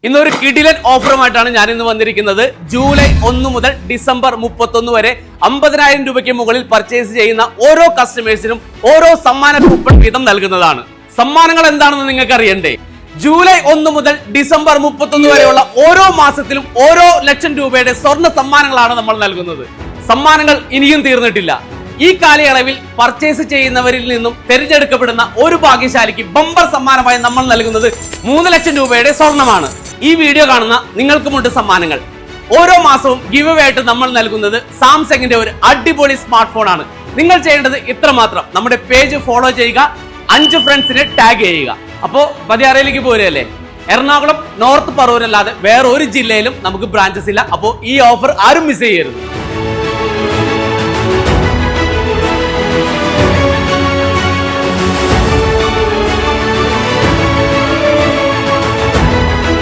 ഇന്നൊരു കിടിലൻ ഓഫറുമായിട്ടാണ് ഞാൻ ഇന്ന് വന്നിരിക്കുന്നത്. ജൂലൈ 1 മുതൽ ഡിസംബർ 31 വരെ 50,000 രൂപയ്ക്ക് മുകളിൽ പർച്ചേസ് ചെയ്യുന്ന ഓരോ കസ്റ്റമേഴ്സിനും ഓരോ സമ്മാന കൂപ്പൺ വീതം നൽകുന്നതാണ്. സമ്മാനങ്ങൾ എന്താണെന്ന് നിങ്ങൾക്ക് അറിയണ്ടേ? ജൂലൈ 1 മുതൽ ഡിസംബർ 31 വരെയുള്ള ഓരോ മാസത്തിലും ഓരോ ലക്ഷം രൂപയുടെ സ്വർണ്ണ സമ്മാനങ്ങളാണ് നമ്മൾ നൽകുന്നത്. സമ്മാനങ്ങൾ ഇനിയും തീർന്നിട്ടില്ല. ഈ കാലയളവിൽ പർച്ചേസ് ചെയ്യുന്നവരിൽ നിന്നും തിരഞ്ഞെടുക്കപ്പെടുന്ന ഒരു ഭാഗ്യശാലിക്ക് ബമ്പർ സമ്മാനമായി നമ്മൾ നൽകുന്നത് 3 ലക്ഷം രൂപയുടെ സ്വർണ്ണമാണ്. ഈ വീഡിയോ കാണുന്ന നിങ്ങൾക്കുമുണ്ട് സമ്മാനങ്ങൾ. ഓരോ മാസവും ഗിവ് അവേ ആയിട്ട് നമ്മൾ നൽകുന്നത് സാംസങ്ങിന്റെ ഒരു അടിപൊളി സ്മാർട്ട് ഫോൺ ആണ്. നിങ്ങൾ ചെയ്യേണ്ടത് ഇത്രമാത്രം: നമ്മുടെ പേജ് ഫോളോ ചെയ്യുക, 5 ഫ്രണ്ട്സിനെ ടാഗ് ചെയ്യുക. അപ്പോ പതിയാറയിലേക്ക് പോരല്ലേ? എറണാകുളം നോർത്ത് പറവൂരല്ലാതെ വേറെ ഒരു ജില്ലയിലും നമുക്ക് ബ്രാഞ്ചസ് ഇല്ല. അപ്പോൾ ഈ ഓഫർ ആരും മിസ് ചെയ്യരുത്.